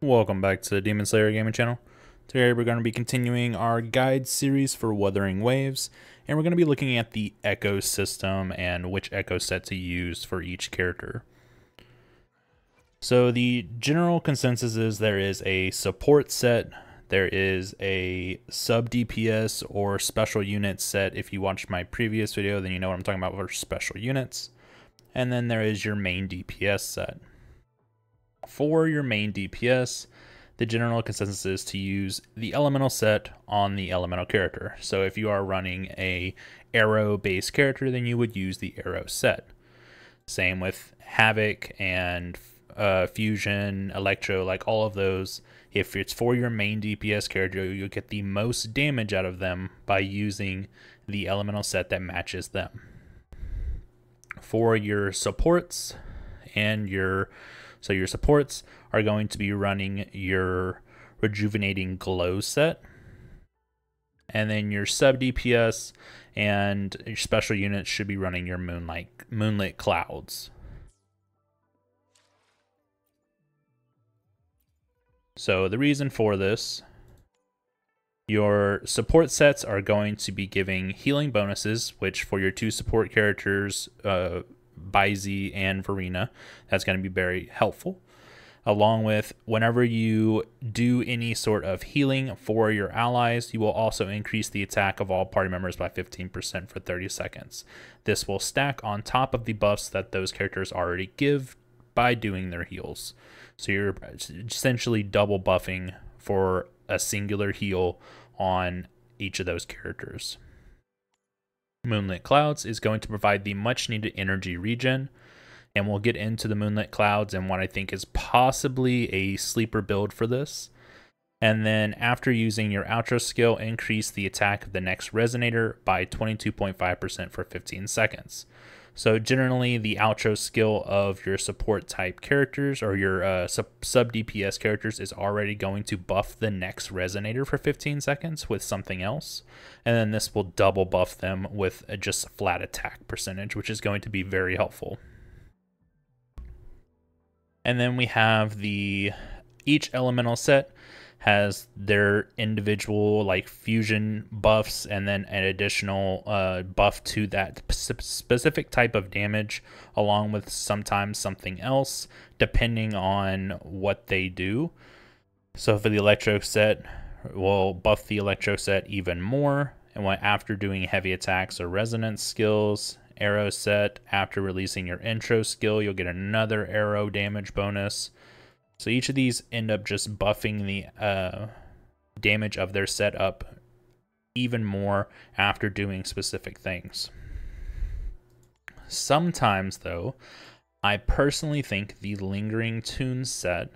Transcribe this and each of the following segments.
Welcome back to the Demon Slayer Gaming Channel. Today we're going to be continuing our guide series for Wuthering Waves, and we're going to be looking at the echo system and which echo set to use for each character. So the general consensus is there is a support set, there is a sub DPS or special unit set. If you watched my previous video, then you know what I'm talking about for special units. And then there is your main DPS set. For your main DPS, the general consensus is to use the elemental set on the elemental character. So if you are running a arrow based character, then you would use the arrow set. Same with Havoc and Fusion, Electro, like all of those. If it's for your main DPS character, you'll get the most damage out of them by using the elemental set that matches them. For your supports and your supports are going to be running your rejuvenating glow set, and then your sub DPS and your special units should be running your moonlit clouds. So the reason for this, your support sets are going to be giving healing bonuses, which for your two support characters, Baizi and Verena, that's going to be very helpful. Along with whenever you do any sort of healing for your allies, you will also increase the attack of all party members by 15% for 30 seconds. This will stack on top of the buffs that those characters already give by doing their heals. So you're essentially double buffing for a singular heal on each of those characters. Moonlit Clouds is going to provide the much needed energy regen, and we'll get into the Moonlit Clouds and what I think is possibly a sleeper build for this. And then after using your outro skill, increase the attack of the next resonator by 22.5% for 15 seconds. So generally the outro skill of your support type characters or your sub DPS characters is already going to buff the next resonator for 15 seconds with something else. And then this will double buff them with just a flat attack percentage, which is going to be very helpful. And then we have each elemental set has their individual like fusion buffs and then an additional buff to that specific type of damage, along with sometimes something else depending on what they do. So for the electro set, we'll buff the electro set even more, and after doing heavy attacks or resonance skills. Arrow set, after releasing your intro skill, you'll get another arrow damage bonus. So each of these end up just buffing the damage of their setup even more after doing specific things. Sometimes, though, I personally think the Lingering Tunes set,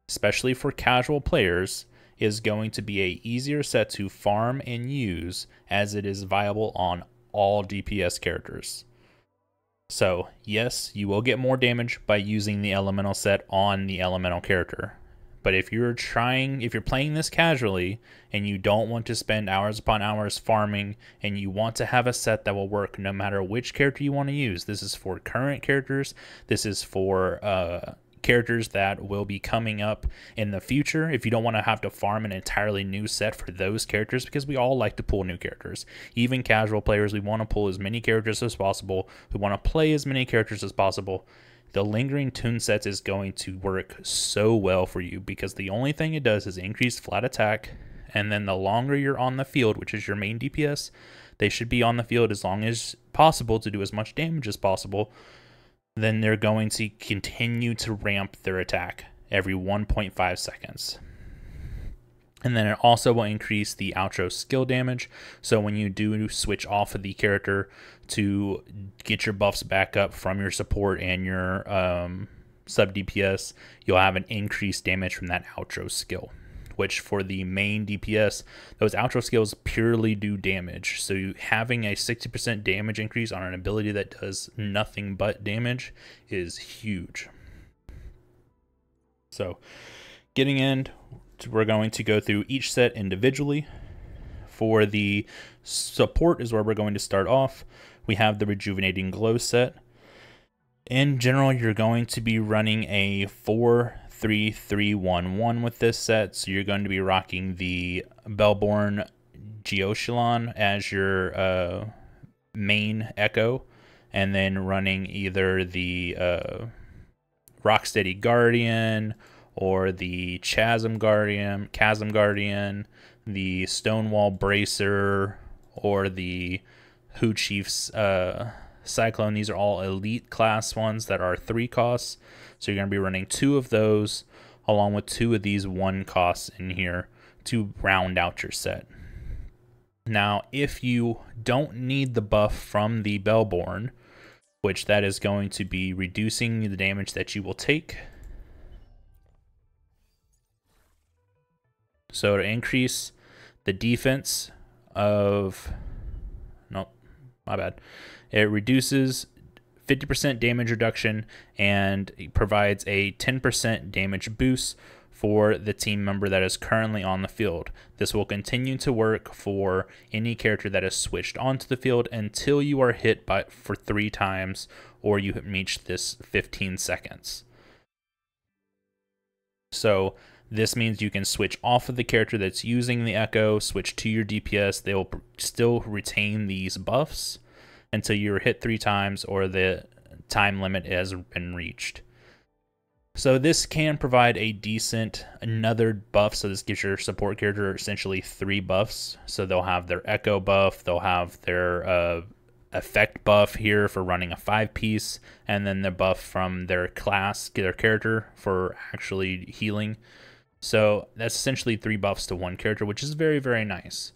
especially for casual players, is going to be a easier set to farm and use, as it is viable on all DPS characters. So yes, you will get more damage by using the elemental set on the elemental character. But if you're playing this casually and you don't want to spend hours upon hours farming and you want to have a set that will work no matter which character you want to use, this is for current characters, this is for characters that will be coming up in the future. If you don't want to have to farm an entirely new set for those characters, because we all like to pull new characters, even casual players, we want to pull as many characters as possible, we want to play as many characters as possible. The Lingering Tune sets is going to work so well for you, because the only thing it does is increase flat attack, and then the longer you're on the field, which is your main DPS, they should be on the field as long as possible to do as much damage as possible. Then they're going to continue to ramp their attack every 1.5 seconds. And then it also will increase the outro skill damage. So when you do switch off of the character to get your buffs back up from your support and your sub DPS, you'll have an increased damage from that outro skill, which for the main DPS, those outro skills purely do damage. So having a 60% damage increase on an ability that does nothing but damage is huge. So getting in, we're going to go through each set individually. For the support is where we're going to start off. We have the Rejuvenating Glow set. In general, you're going to be running a 4 3311 with this set, so you're going to be rocking the Bellborn Geoshalon as your main Echo, and then running either the Rocksteady Guardian or the Chasm Guardian, the Stonewall Bracer, or the Who Chief's Cyclone. These are all elite class ones that are 3 costs. So you're going to be running 2 of those along with 2 of these 1 costs in here to round out your set. Now, if you don't need the buff from the Bellborn, which that is going to be reducing the damage that you will take. So to increase the defense of, nope, my bad. It reduces 50% damage reduction and it provides a 10% damage boost for the team member that is currently on the field. This will continue to work for any character that is switched onto the field until you are hit for 3 times or you reach this 15 seconds. So this means you can switch off of the character that's using the Echo, switch to your DPS. They will still retain these buffs until you're hit 3 times or the time limit has been reached. So this can provide a decent another buff. So this gives your support character essentially 3 buffs. So they'll have their Echo buff, they'll have their effect buff here for running a 5-piece, and then the buff from their class, their character for actually healing. So that's essentially 3 buffs to 1 character, which is very, very nice.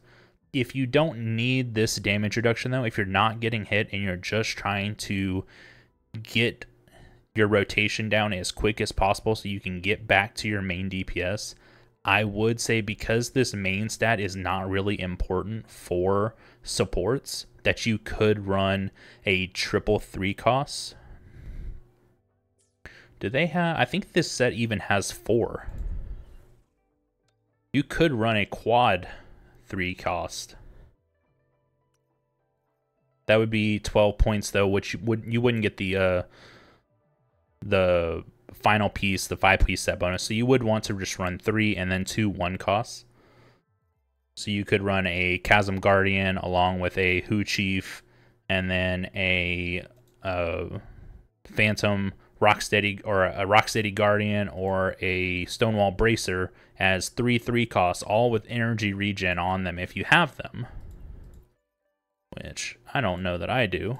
If you don't need this damage reduction though, if you're not getting hit and you're just trying to get your rotation down as quick as possible so you can get back to your main DPS, I would say because this main stat is not really important for supports, that you could run a triple 3 costs. Do they have, I think this set even has 4. You could run a quad 3 cost. That would be 12 points though, which you wouldn't get the final piece, the 5-piece set bonus. So you would want to just run 3 and then 2 1 costs. So you could run a Chasm Guardian along with a Who Chief and then a Phantom Rocksteady or a Rocksteady Guardian or a Stonewall Bracer as 3 3 costs, all with energy regen on them if you have them. Which I don't know that I do.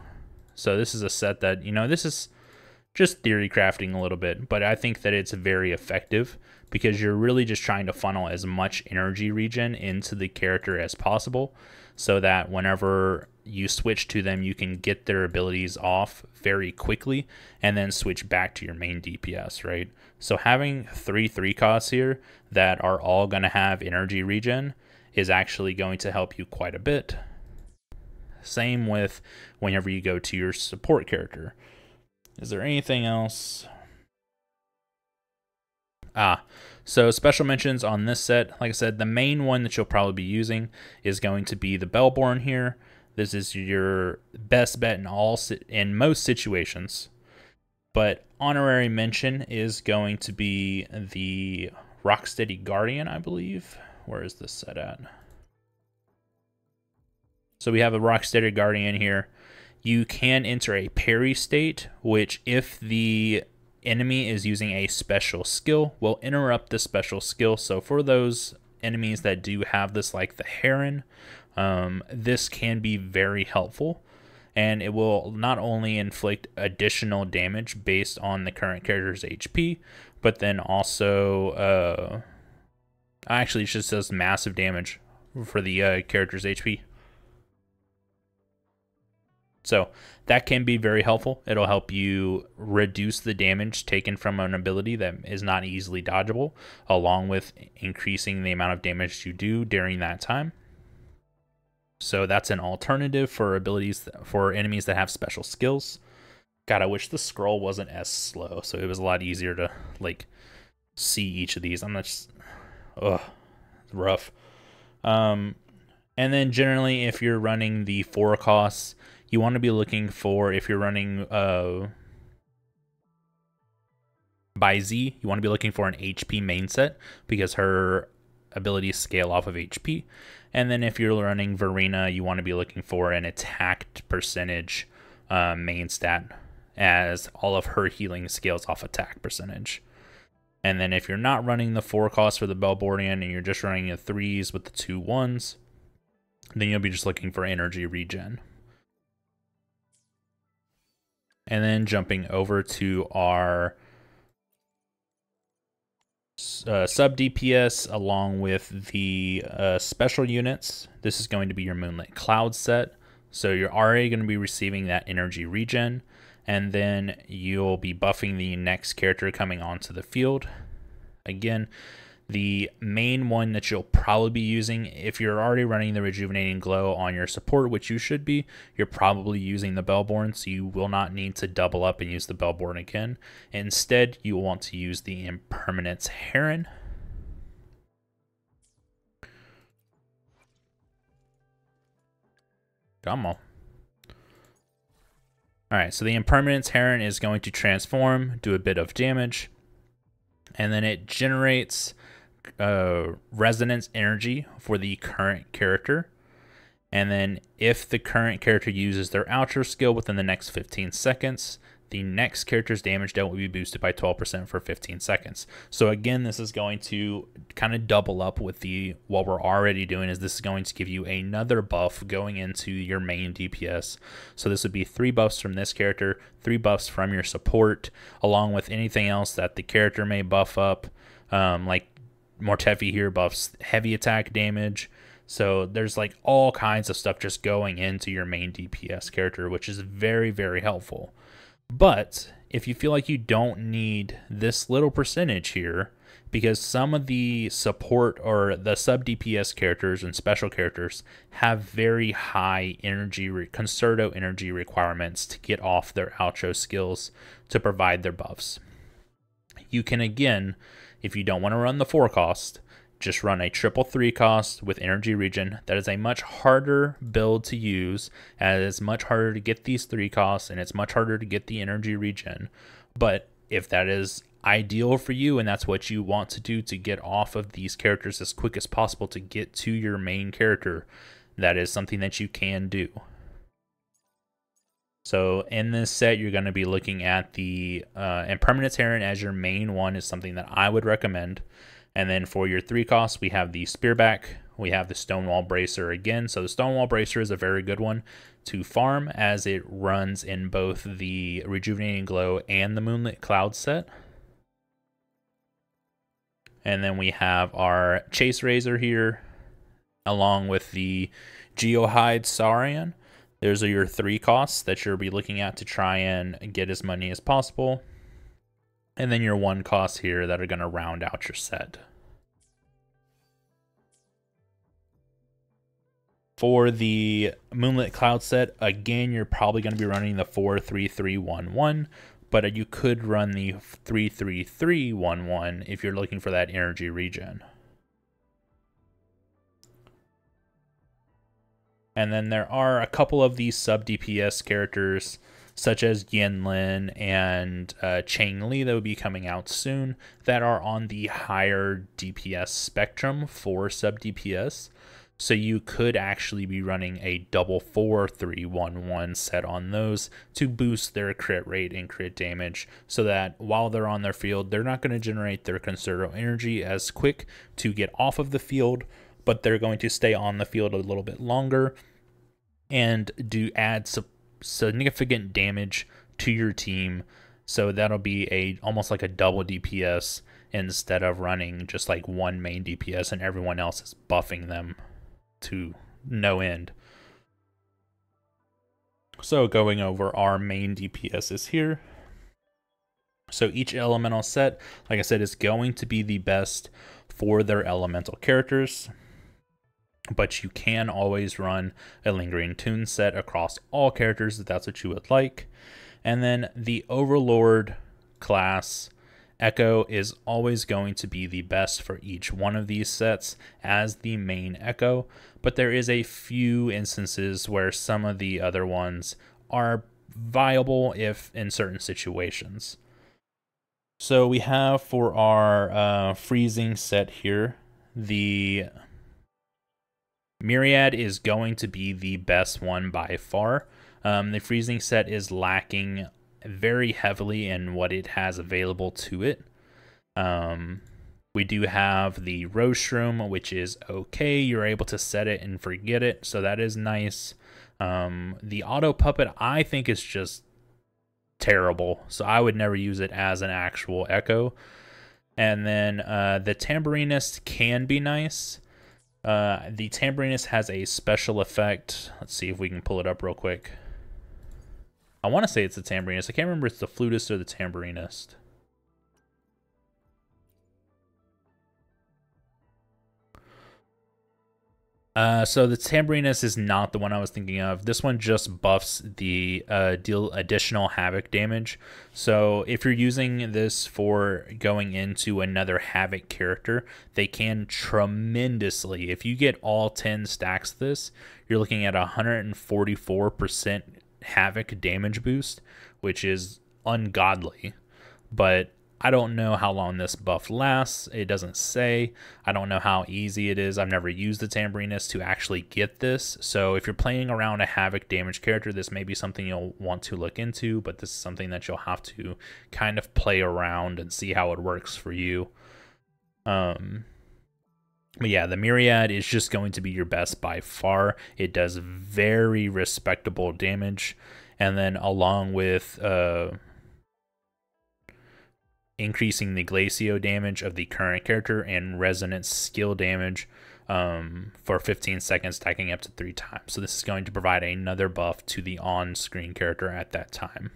So this is a set that, you know, this is just theory crafting a little bit, but I think that it's very effective because you're really just trying to funnel as much energy regen into the character as possible so that whenever you switch to them, you can get their abilities off very quickly and then switch back to your main DPS, right? So having 3 3 costs here that are all going to have energy regen is actually going to help you quite a bit. Same with whenever you go to your support character. Is there anything else? So special mentions on this set. Like I said, the main one that you'll probably be using is going to be the Bellborn here. This is your best bet in most situations. But honorary mention is going to be the Rocksteady Guardian, I believe. Where is this set at? So we have a Rocksteady Guardian here. You can enter a parry state, which if the enemy is using a special skill, will interrupt the special skill. So for those enemies that do have this, like the Heron, this can be very helpful. And it will not only inflict additional damage based on the current character's HP, but then also, actually it just says massive damage for the character's HP. So that can be very helpful. It'll help you reduce the damage taken from an ability that is not easily dodgeable, along with increasing the amount of damage you do during that time. So that's an alternative for abilities for enemies that have special skills. God, I wish the scroll wasn't as slow, so it was a lot easier to like see each of these. I'm not just, it's rough. And then generally, if you're running the 4 costs, you want to be looking for, if you're running By Z, you want to be looking for an HP main set because her abilities scale off of HP. And then if you're running Verena, you want to be looking for an attack percentage main stat, as all of her healing scales off attack percentage. And then if you're not running the 4 cost for the Belbordian and you're just running the 3s with the 2 1s, then you'll be just looking for energy regen. And then jumping over to our sub DPS along with the special units. This is going to be your Moonlit Cloud set. So you're already going to be receiving that energy regen, and then you'll be buffing the next character coming onto the field. Again, the main one that you'll probably be using, if you're already running the Rejuvenating Glow on your support, which you should be, you're probably using the Belborn, so you will not need to double up and use the Belborn again. Instead, you will want to use the Impermanence Heron. Come on. Alright, so the Impermanence Heron is going to transform, do a bit of damage, and then it generates resonance energy for the current character. And then if the current character uses their outro skill within the next 15 seconds, the next character's damage dealt will be boosted by 12% for 15 seconds. So again, this is going to kind of double up with what we're already doing. Is this is going to give you another buff going into your main DPS. So this would be 3 buffs from this character, 3 buffs from your support, along with anything else that the character may buff up, like Mortefi here buffs heavy attack damage. So there's like all kinds of stuff just going into your main DPS character, which is very, very helpful. But if you feel like you don't need this little percentage here, because some of the support or the sub DPS characters and special characters have very high energy, concerto energy requirements to get off their outro skills to provide their buffs. You can, again, if you don't want to run the 4 cost, just run a triple 3 cost with energy regen. That is a much harder build to use, as it's much harder to get these 3 costs and it's much harder to get the energy regen. But if that is ideal for you and that's what you want to do to get off of these characters as quick as possible to get to your main character, that is something that you can do. So in this set, you're going to be looking at the Impermanence Heron as your main one, is something that I would recommend. And then for your 3 costs, we have the Spearback, we have the Stonewall Bracer again. So the Stonewall Bracer is a very good one to farm, as it runs in both the Rejuvenating Glow and the Moonlit Cloud set. And then we have our Chase Razor here, along with the Geohide Saurian. Those are your 3 costs that you'll be looking at to try and get as many as possible. And then your 1 costs here that are going to round out your set. For the Moonlit Cloud set, again, you're probably going to be running the 4-3-3-1-1, but you could run the 3-3-3-1-1 if you're looking for that energy regen. And then there are a couple of these sub DPS characters, such as Yanlin and Chang Li, that will be coming out soon, that are on the higher DPS spectrum for sub DPS. So you could actually be running a double 4-3-1-1 set on those to boost their crit rate and crit damage, so that while they're on their field, they're not going to generate their concerto energy as quick to get off of the field, but they're going to stay on the field a little bit longer and add significant damage to your team. So that'll be almost like a double DPS instead of running just like one main DPS and everyone else is buffing them to no end. So going over our main DPSs here. So each elemental set, like I said, is going to be the best for their elemental characters, but you can always run a Lingering Tune set across all characters if that's what you would like. And then the Overlord class Echo is always going to be the best for each one of these sets as the main Echo, but there is a few instances where some of the other ones are viable if in certain situations. So we have for our freezing set here, the Myriad is going to be the best one by far. The freezing set is lacking very heavily in what it has available to it. We do have the Rostrum, which is okay. You're able to set it and forget it, so that is nice. The Auto Puppet, I think, is just terrible, so I would never use it as an actual echo. And then the Tambourinist can be nice. The Tambourinist has a special effect. Let's see if we can pull it up real quick. I want to say it's the Tambourinist. I can't remember if it's the Flutist or the Tambourinist. So the Tambourinist is not the one I was thinking of. This one just buffs the deal additional havoc damage. So if you're using this for going into another havoc character, they can tremendously. If you get all 10 stacks of this, you're looking at 144% havoc damage boost, which is ungodly. But I don't know how long this buff lasts. It doesn't say. I don't know how easy it is. I've never used the Tambourinist to actually get this. So if you're playing around a Havoc damage character, this may be something you'll want to look into, but this is something that you'll have to kind of play around and see how it works for you. But yeah, the Myriad is just going to be your best by far. It does very respectable damage. And then along with increasing the Glacio damage of the current character and resonance skill damage for 15 seconds, stacking up to 3 times. So this is going to provide another buff to the on-screen character at that time.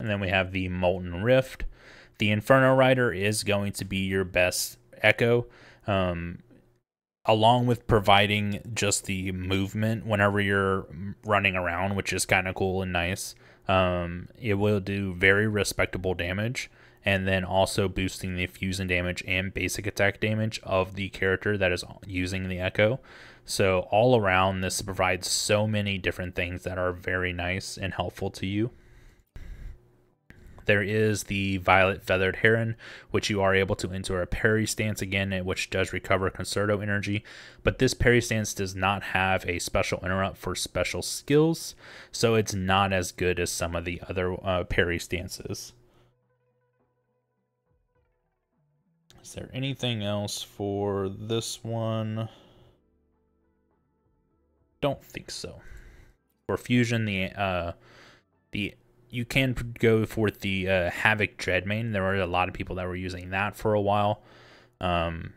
And then we have the Molten Rift. The Inferno Rider is going to be your best echo, along with providing just the movement whenever you're running around, which is kind of cool and nice. It will do very respectable damage, and then also boosting the fusion damage and basic attack damage of the character that is using the echo. So all around, this provides so many different things that are very nice and helpful to you. There is the Violet Feathered Heron, which you are able to enter a parry stance again, which does recover Concerto energy. But this parry stance does not have a special interrupt for special skills, so it's not as good as some of the other parry stances. Is there anything else for this one? Don't think so. For fusion, you can go for the Havoc Dreadmane. There were a lot of people that were using that for a while, because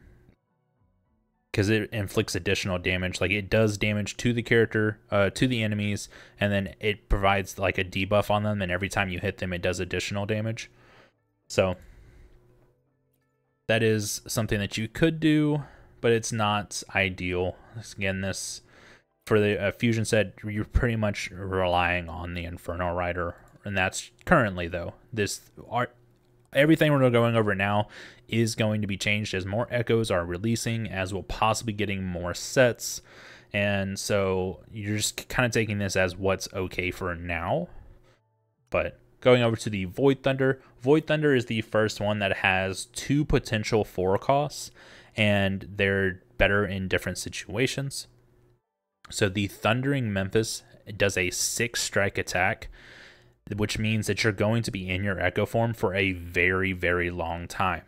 it inflicts additional damage. Like, it does damage to the character, to the enemies, and then it provides like a debuff on them, and every time you hit them, it does additional damage. So that is something that you could do, but it's not ideal. Again, this for the fusion set, you're pretty much relying on the Inferno Rider. And that's currently, though. Everything we're going over now is going to be changed as more echoes are releasing, as we'll possibly getting more sets. And so you're just kind of taking this as what's okay for now. But going over to the Void Thunder. Void Thunder is the first one that has 2 potential 4 costs, and they're better in different situations. So the Thundering Memphis does a 6-strike attack, which means that you're going to be in your echo form for a very, very long time.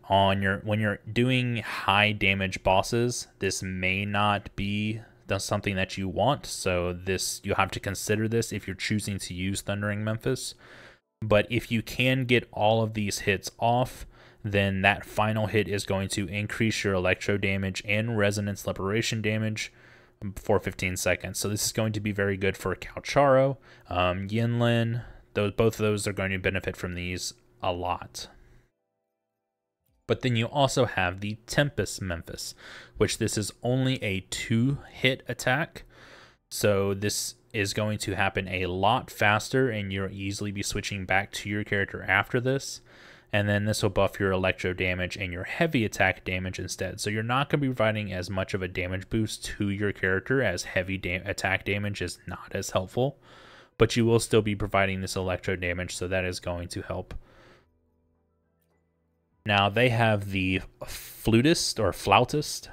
When you're doing high damage bosses, this may not be something that you want, so you have to consider this if you're choosing to use Thundering Memphis. But if you can get all of these hits off, then that final hit is going to increase your electro damage and resonance liberation damage for 15 seconds. So this is going to be very good for Calcharo, Yinlin. Both of those are going to benefit from these a lot. But then you also have the Tempest Memphis, which this is only a 2-hit attack. So this is going to happen a lot faster, and you'll easily be switching back to your character after this. And then this will buff your electro damage and your heavy attack damage instead. So you're not going to be providing as much of a damage boost to your character, as heavy attack damage is not as helpful. but you will still be providing this electro damage, so that is going to help. Now they have the Flutist or Flautist.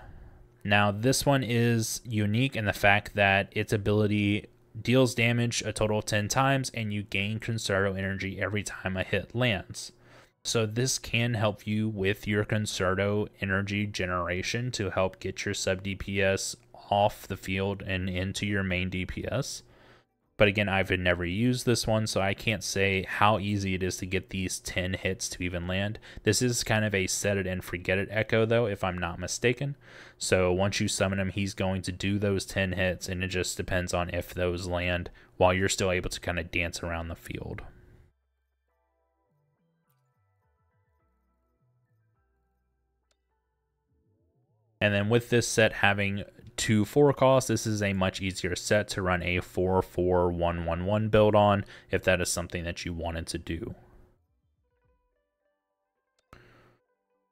Now this one is unique in the fact that its ability deals damage a total of 10 times, and you gain Concerto energy every time a hit lands. So this can help you with your Concerto energy generation to help get your sub DPS off the field and into your main DPS. But again, I've never used this one, so I can't say how easy it is to get these 10 hits to even land. This is kind of a set it and forget it echo, though, if I'm not mistaken. So once you summon him, he's going to do those 10 hits, and it just depends on if those land while you're still able to kind of dance around the field. And then with this set having 2 4 costs, this is a much easier set to run a 4-4-1-1-1 build on if that is something that you wanted to do.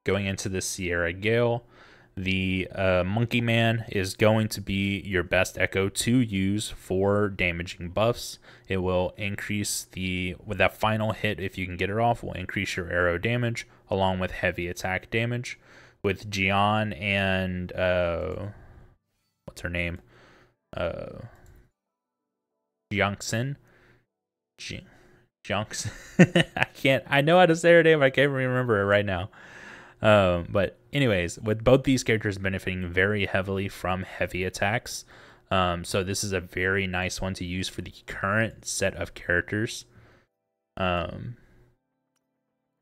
Going into the Sierra Gale, the Monkey Man is going to be your best echo to use for damaging buffs. It will increase with that final hit, if you can get it off, will increase your arrow damage along with heavy attack damage. With Jian and what's her name? Jiangxin. Jiangxin. I know how to say her name, I can't remember it right now. But anyways, with both these characters benefiting very heavily from heavy attacks, so this is a very nice one to use for the current set of characters.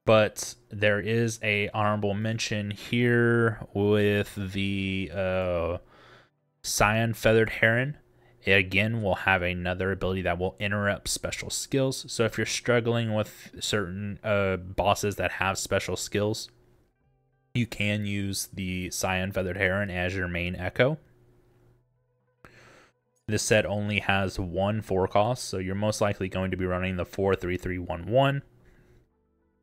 But there is a honorable mention here with the Scion Feathered Heron. It again will have another ability that will interrupt special skills. So if you're struggling with certain bosses that have special skills, you can use the Scion Feathered Heron as your main echo. This set only has 1 4 cost, so you're most likely going to be running the 4-3-3-1-1.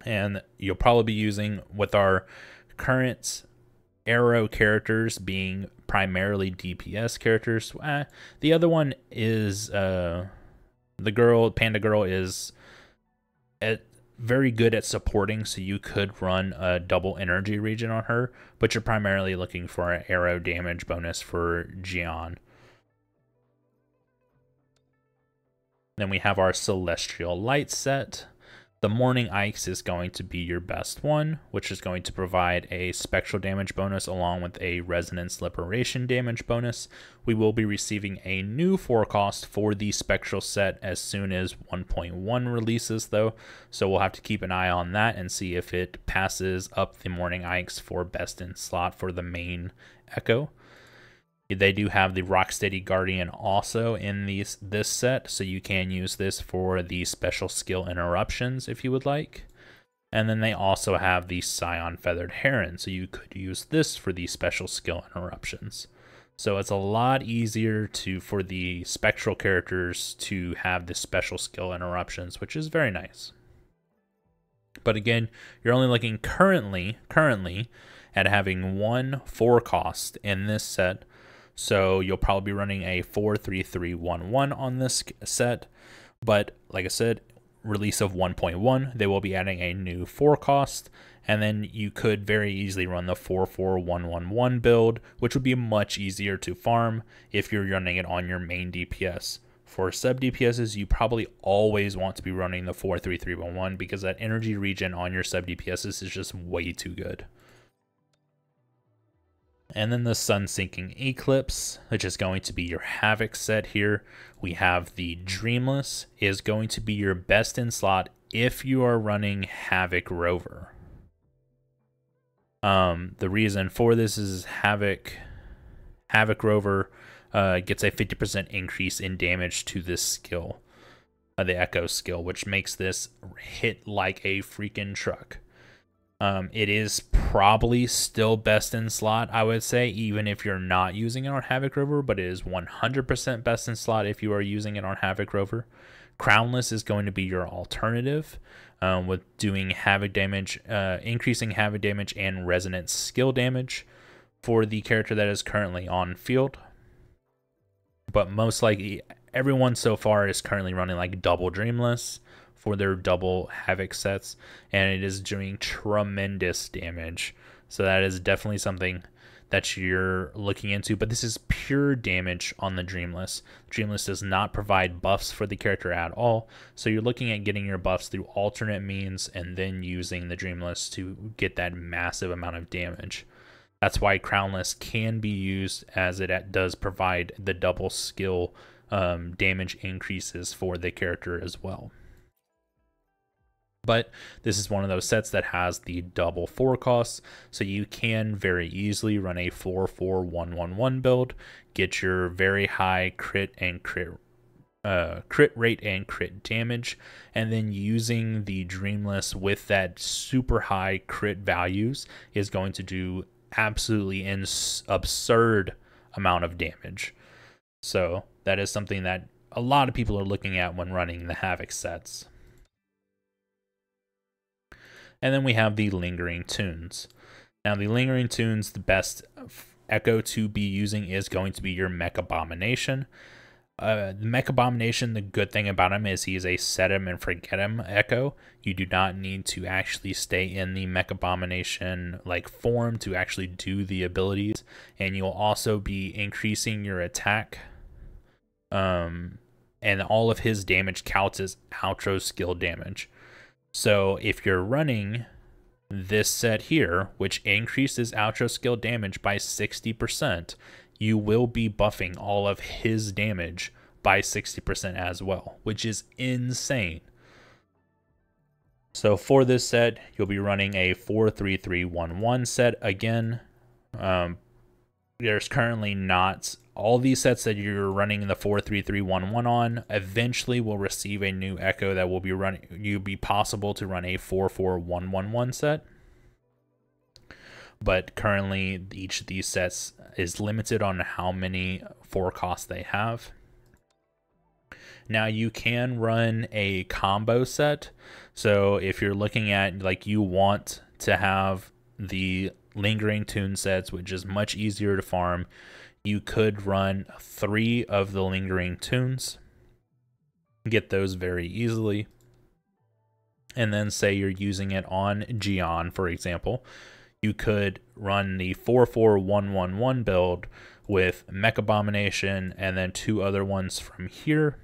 And you'll probably be using, with our current arrow characters being primarily DPS characters. The other one is the Panda Girl is very good at supporting, so you could run a double energy regen on her, but you're primarily looking for an arrow damage bonus for Jian. Then we have our Celestial Light set. The Morning Ice is going to be your best one, which is going to provide a spectral damage bonus along with a resonance liberation damage bonus. We will be receiving a new 4 cost for the spectral set as soon as 1.1 releases, though, so we'll have to keep an eye on that and see if it passes up the Morning Ice for best in slot for the main echo. They do have the Rocksteady Guardian also in this set, so you can use this for the special skill interruptions if you would like. And then they also have the Scion Feathered Heron, so you could use this for the special skill interruptions. So it's a lot easier for the spectral characters to have the special skill interruptions, which is very nice. But again, you're only looking currently at having 1 4 cost in this set. So you'll probably be running a 4-3-3-1-1 on this set. But like I said, release of 1.1, they will be adding a new 4 cost. And then you could very easily run the 4-4-1-1-1 build, which would be much easier to farm if you're running it on your main DPS. For sub DPSs, you probably always want to be running the 4-3-3-1-1 because that energy regen on your sub DPSs is just way too good. And then the Sun Sinking Eclipse, which is going to be your Havoc set here. We have the Dreamless, is going to be your best in slot if you are running Havoc Rover. The reason for this is Havoc Rover gets a 50% increase in damage to this skill, the Echo skill, which makes this hit like a freaking truck. It is probably still best in slot, I would say, even if you're not using it on Havoc Rover, but it is 100% best in slot if you are using it on Havoc Rover. Crownless is going to be your alternative, with doing Havoc damage, increasing Havoc damage and Resonance skill damage for the character that is currently on field. But most likely, everyone so far is currently running like double Dreamless for their double Havoc sets, and it is doing tremendous damage. So that is definitely something that you're looking into, but this is pure damage on the Dreamless. Dreamless does not provide buffs for the character at all, so you're looking at getting your buffs through alternate means and then using the Dreamless to get that massive amount of damage. That's why Crownless can be used, as it does provide the double skill damage increases for the character as well. But this is one of those sets that has the double 4 costs, so you can very easily run a 4-4-1-1-1 build, get your very high crit rate and crit damage, and then using the Dreamless with that super high crit values is going to do absolutely absurd amount of damage. So that is something that a lot of people are looking at when running the Havoc sets. And then we have the Lingering Tunes. Now, the Lingering Tunes, the best echo to be using is going to be your Mech Abomination. The Mech Abomination, the good thing about him is he is a set him and forget him echo. You do not need to actually stay in the Mech Abomination like form to actually do the abilities, and you'll also be increasing your attack. And all of his damage counts as outro skill damage. So if you're running this set here, which increases outro skill damage by 60%, you will be buffing all of his damage by 60% as well, which is insane. So for this set, you'll be running a 4-3-3-1-1 set again. There's currently not all these sets that you're running the 4-3-3-1-1 on. Eventually, will receive a new echo that will be running. You'll be possible to run a 4-4-1-1-1 set. But currently, each of these sets is limited on how many 4 costs they have. Now you can run a combo set. So if you're looking at like you want to have the Lingering Tune sets, which is much easier to farm, you could run 3 of the Lingering Tunes, get those very easily, and then say you're using it on Gion, for example, you could run the 4-4-1-1-1 build with Mech Abomination and then 2 other ones from here,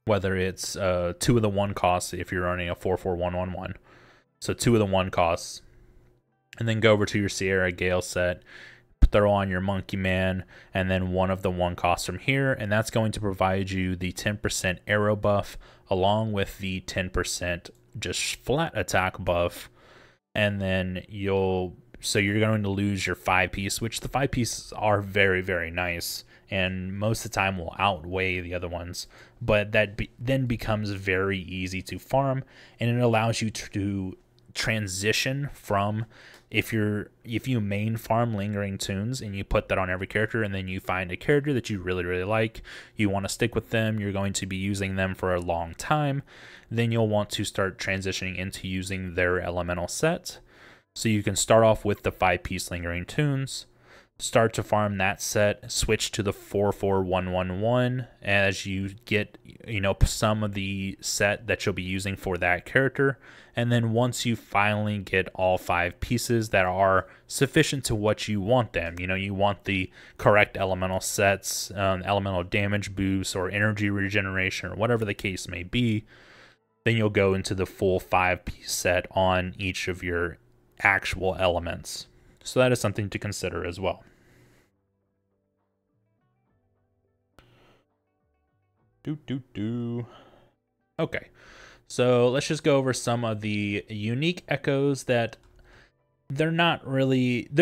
whether it's 2 of the 1 costs if you're running a 4-4-1-1-1, so 2 of the 1 costs, and then go over to your Sierra Gale set, throw on your Monkey Man, and then 1 of the 1 costs from here, and that's going to provide you the 10% arrow buff along with the 10% just flat attack buff, and then you're going to lose your 5-piece, which the 5-pieces are very, very nice, and most of the time will outweigh the other ones, but that then becomes very easy to farm, and it allows you to transition from if you main farm Lingering Tunes and you put that on every character, and then you find a character that you really, really like, you want to stick with them, you're going to be using them for a long time, then you'll want to start transitioning into using their elemental set. So you can start off with the 5-piece Lingering Tunes, start to farm that set, switch to the 4-4-1-1-1 as you get some of the set that you'll be using for that character, and then once you finally get all 5 pieces that are sufficient to what you want them, you want the correct elemental sets, elemental damage boost or energy regeneration or whatever the case may be, then you'll go into the full 5-piece set on each of your actual elements. So that is something to consider as well. Okay, so let's just go over some of the unique echoes that they're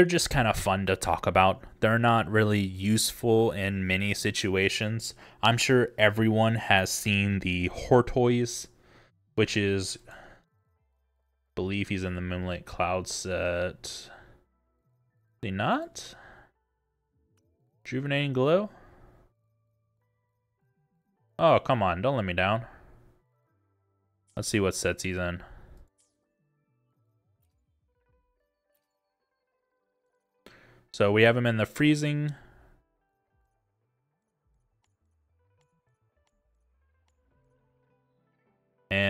just kind of fun to talk about. They're not really useful in many situations. I'm sure everyone has seen the Hortoise, which is, I believe he's in the Moonlit Cloud set. Is he not? Rejuvenating Glow? Oh, come on, don't let me down. Let's see what sets he's in. So we have him in the Freezing.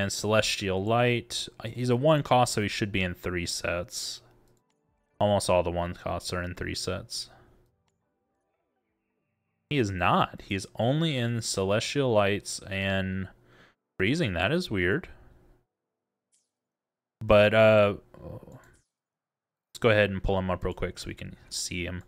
and Celestial Light. He's a 1 cost, so he should be in 3 sets. Almost all the 1 costs are in 3 sets. He is not. He's only in Celestial Lights and Freezing. That is weird. But let's go ahead and pull him up real quick so we can see him.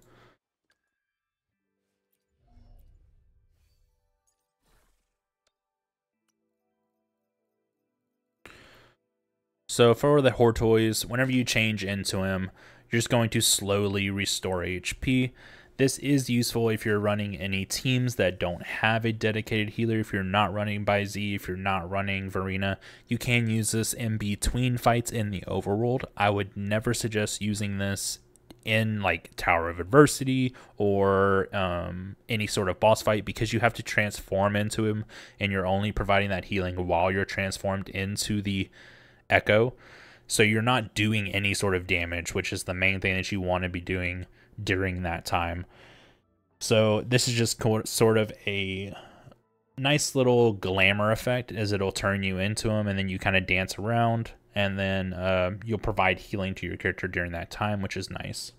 So for the Hortoise, whenever you change into him, you're just going to slowly restore HP. This is useful if you're running any teams that don't have a dedicated healer. If you're not running by Z, if you're not running Verena, you can use this in between fights in the overworld. I would never suggest using this in like Tower of Adversity or any sort of boss fight, because you have to transform into him and you're only providing that healing while you're transformed into the Echo. So you're not doing any sort of damage, which is the main thing that you want to be doing during that time. So this is just sort of a nice little glamour effect, as it'll turn you into him and then you kind of dance around, and then you'll provide healing to your character during that time, which is nice.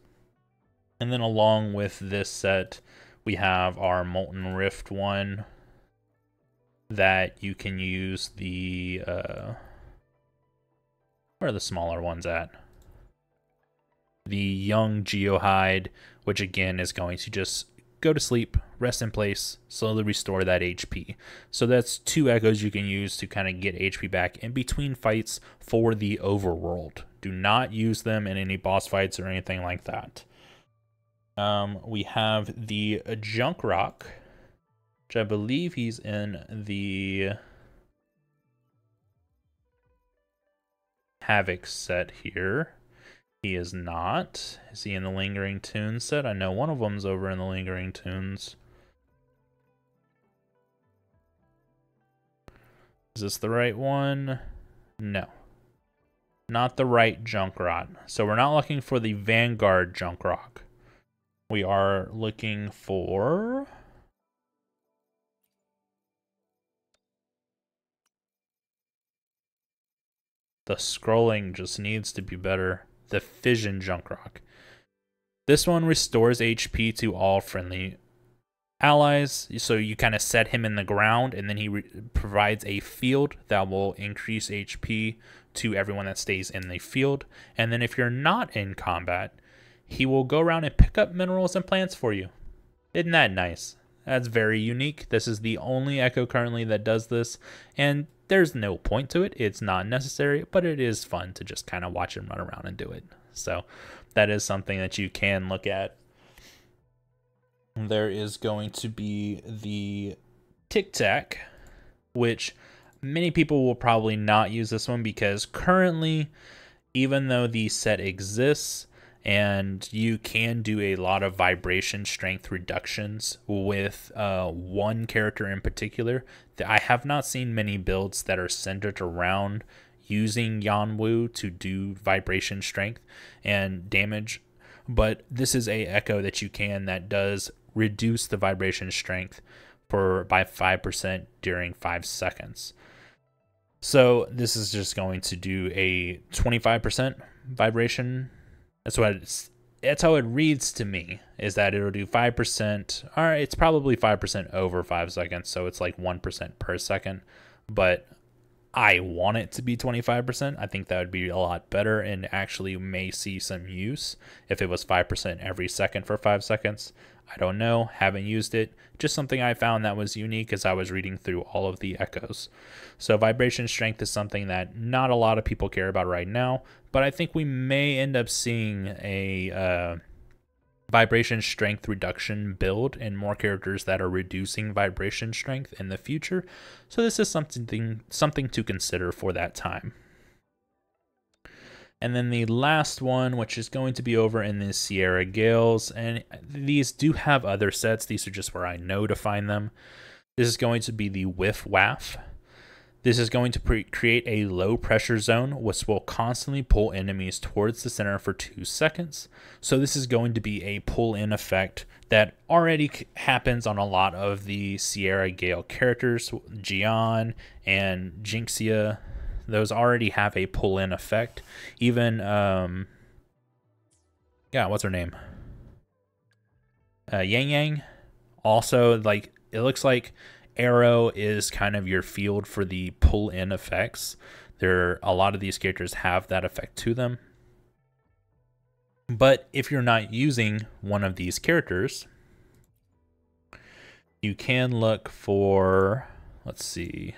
And then along with this set, we have our Molten Rift one that you can use the where are the smaller ones at? The Young Geohide, which again is going to just go to sleep, rest in place, slowly restore that HP. So that's 2 echoes you can use to kind of get HP back in between fights for the overworld. Do not use them in any boss fights or anything like that. We have the Junkrock, which I believe he's in the Havoc set here. He is not. Is he in the Lingering Tunes set? I know one of them's over in the Lingering Tunes. Is this the right one? No. Not the right Junkrat. So we're not looking for the Vanguard Junkrock. We are looking for... the scrolling just needs to be better. The Fission Junkrock. This one restores HP to all friendly allies. So you kind of set him in the ground, and then he provides a field that will increase HP to everyone that stays in the field. And then if you're not in combat, he will go around and pick up minerals and plants for you. Isn't that nice? That's very unique. This is the only Echo currently that does this, and there's no point to it. It's not necessary, but it is fun to just kind of watch him run around and do it. So that is something that you can look at. There is going to be the Tic Tac, which many people will probably not use this one, because currently, even though the set exists, and you can do a lot of vibration strength reductions with one character in particular, I have not seen many builds that are centered around using Yanwu to do vibration strength and damage. But this is a Echo that you can, that does reduce the vibration strength by 5% during 5 seconds. So this is just going to do a 25% vibration. That's how it reads to me, is that it'll do 5%. All right, it's probably 5% over 5 seconds, so it's like 1% per second. But I want it to be 25%. I think that would be a lot better, and actually may see some use if it was 5% every second for 5 seconds. I don't know, haven't used it. Just something I found that was unique as I was reading through all of the Echoes. So vibration strength is something that not a lot of people care about right now, but I think we may end up seeing a vibration strength reduction build and more characters that are reducing vibration strength in the future. So this is something to consider for that time. And then the last one, which is going to be over in the Sierra Gales, and these do have other sets. These are just where I know to find them. This is going to be the Whiff Waff. This is going to create a low pressure zone, which will constantly pull enemies towards the center for 2 seconds. So this is going to be a pull-in effect that already happens on a lot of the Sierra Gale characters, Gian and Jinxia. those already have a pull-in effect. Even, yeah, what's her name? Yang Yang. Also, like, it looks like Arrow is kind of your field for the pull-in effects. A lot of these characters have that effect to them. But if you're not using one of these characters, you can look for, let's see.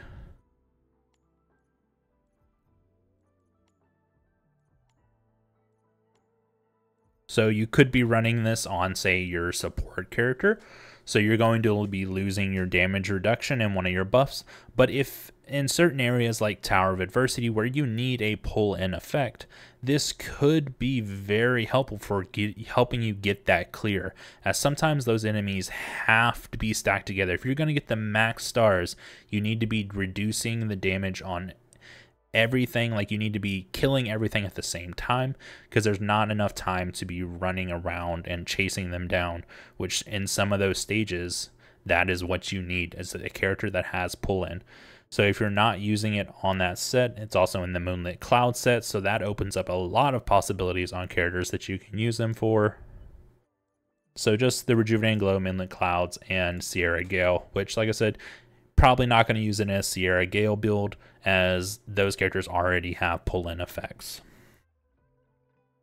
So you could be running this on, say, your support character. So you're going to be losing your damage reduction in one of your buffs. But if in certain areas like Tower of Adversity where you need a pull-in effect, this could be very helpful for helping you get that clear, as sometimes those enemies have to be stacked together. If you're going to get the max stars, you need to be reducing the damage on everything. Like, you need to be killing everything at the same time, because there's not enough time to be running around and chasing them down, which in some of those stages, that is what you need as a character that has pull-in. So if you're not using it on that set, it's also in the Moonlit Cloud set, so that opens up a lot of possibilities on characters that you can use them for. So just the Rejuvenating Glow, Moonlit Clouds, and Sierra Gale, which, like I said, probably not going to use it in a Sierra Gale build, as those characters already have pull-in effects.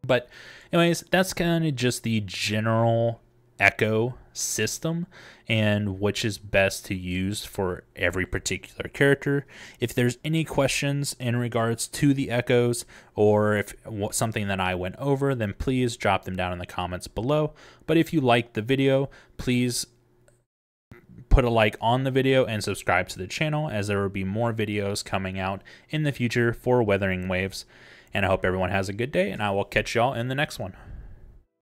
But anyways, that's kind of just the general Echo system and which is best to use for every particular character. If there's any questions in regards to the Echoes, or if something that I went over, then please drop them down in the comments below. But if you liked the video, please put a like on the video and subscribe to the channel, as there will be more videos coming out in the future for Wuthering Waves. And I hope everyone has a good day, and I will catch y'all in the next one.